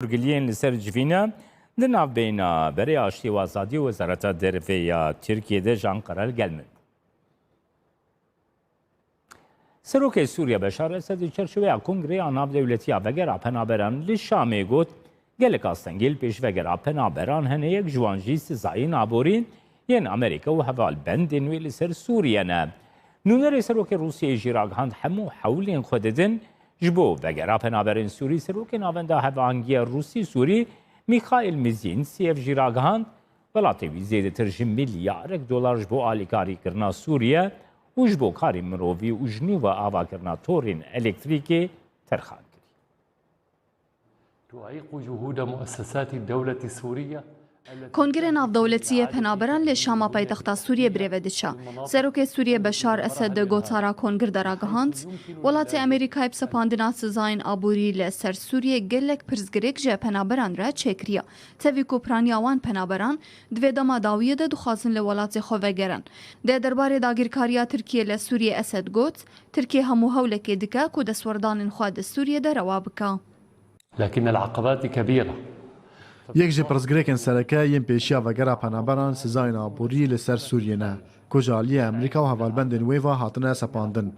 گلیین لسر جوینا د ناوبینا برای آشتی و آزادی وزارت درویه ترکیه ده جان قرار gelmedi. سروک سوریه بشار اسد چرچوه کنگره آناف دولتی وگر پنابران لشامه گوت گلک آستنگیل پیش وگر پنابران هنه یک جوانجی سزایی نابورین ین امریکا و حوال بندین ویل سر سوریه نه. نونر سروک روسیه جیراغ هند همو حولین خوددن جبو وگر پنابرین سوری سروک ناونده هوانگی روسی سوری میخائیل میزین سیف جیراغ هند ولاتی ویزیده ترجم میلیارد دلار جبو آلیکاری کرنا سوریه وجبو کاری مروی وجنو و آوا کرنا تورین الکتریکی ترخان کری. تعيق جهود مؤسسات الدولة السورية کنگره ناودولتی پنابران لشاما پایتخت سوریه بریودیچا. سروک سوریه بشار اسد گوتارا کنگر دراگهاند. ولات امریکای بسپاندنا سزاین آبوری لسر سوریه گلک پرزگریک جه پنابران را چکریا. تاوی کوپرانیاوان پنابران دوی دما داویه ده دخوازن لولات خواه گرن. ده درباره داگیرکاریا ترکیه لسوریه اسد گوت. ترکیه همو هولکی دکا کود سوردان خواد سوریه در روابکا. لكن العقبات كبيرة. یک جه پرزگریکن سرکه یم پیشیا و گره پنابران سزاین آبوری لسر سوریه نه. کجالی امریکا و حوالبندن ویوا هاتنه سپاندن.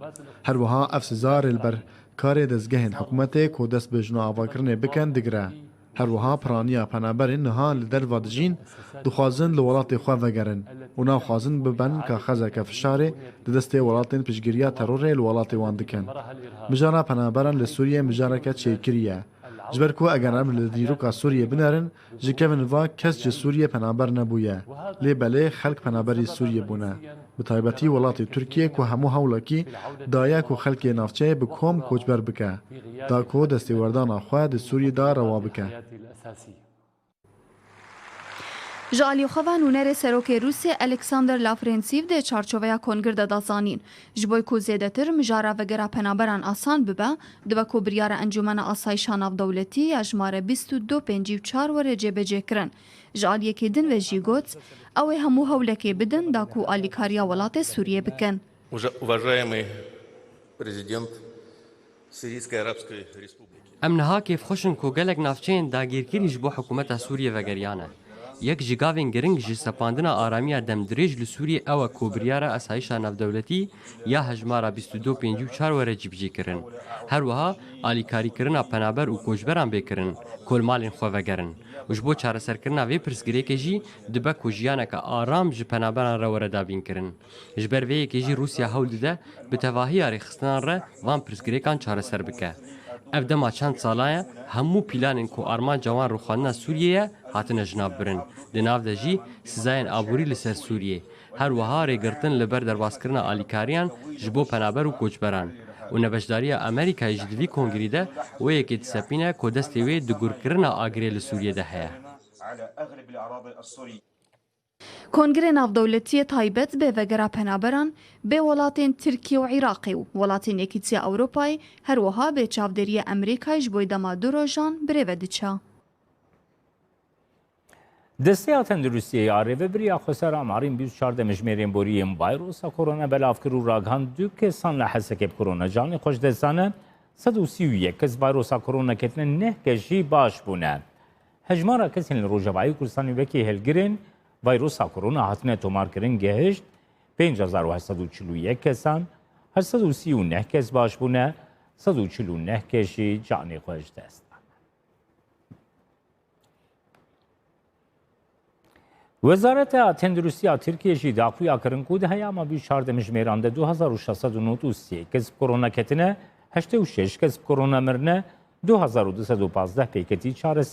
هر وها اف سزار البر کار دزگهن حکومت کودس بجنا آواکرنه بکن دگره. هر وها پرانیا پنابرین نها لدر وادجین دخوازن لولات خواه وگرن. اونا خوازن ببن که خزه که فشاره دسته ولاتین پشگیریا ترور لولات واندکن. مجارا پنابران لسوریه مجارا که چیکریه. جبر کو اگر ام لدیروکا سوریه بنرن جکوین وا کس ج سوریه پنابر نبویه لی بله خلق پنابری سوریه بونه بتایبتی ولات ترکیه کو همو هولکی دایا کو خلق نافچه بکوم کوچبر بکه دا کو دستوردان خو د سوریه دا روا بکه جالیوخوا نونر سروک روسی الکساندر لافرنسیو ده چارچوبه کنگر ده دازانین. جبوی کو زیده تر مجاره و گره پنابران آسان ببه دو کو بریار انجمن آسایشان آف دولتی اجماره 2254 وره جبه جکرن. جالیه که دن و جیگوت او همو هولکی بدن دا کو آلیکاریا ولات سوریه بکن. Уважаемый президент Сирийской Арабской Республики. امنها کیف خوشن کو گلک نافچین داگیرکری جبو حکومت سوریه و گریانه. یک جیگاوین گرنگ جی سپاندنا آرامی دم دریج لسوری او کوبریارا اسایشا نافدولتی یا هجمارا 2254 وره جیبجی کرن. هر وها آلیکاری کرنا پنابر و کوجبران بکرن کلمالین خو وگرن. وجبو چاره سرکرنا وی پرسگری که جی دبا کوجیانه که آرام جی پنابران را ورده دابین کرن. جبر وی که جی روسیا هول ده به تواهی آریخستان را وان پرسگری کان چاره سر بکه. اف دما چند سالایه همو پیلانین کو آرمان جوان روخاننا سوریه هاتن جناب برن. دناف ده جی سزاین آبوری لسر سوریه. هر وها ریگرتن لبر درباسکرنا آلیکاریان جبو پنابر و کوچبران. و نبشداری امریکای جدوی کنگری ده و یکی تسپینه که دستی وی دگور کرنا آگری لسوریه ده هیا. کنگره ناودولتی تایبت به وگره پنابران به ولاتین ترکیه و عراقی و ولاتین یکیتی اوروپای هر وها به چاودری امریکای جبوی دما دو روژان بریودیچا. دسته تندرستی آریو بریا خسر آمارین 24 مجمرین بوریم ویروس کرونا بلاف کرو راگان دو کسان لحسکب کرونا جانی خوش دستانه 131 کس ویروس کرونا کتن نه کشی باش بونه. هجمارا کسی لروجبایی کردستانی وکی هلگرین ویروس کرونا هاتنه تومار کرن گهشت 5841 کسان 839 کس باش بونه 149 کشی جانی خوش دست. وزارت تندرستی ترکیه جی داخوی آکرن کود هیاما 24 مجمران ده 2693 کسب کرونا کتنه 86 کسب کرونا مرنه 2215 پیکتی چارس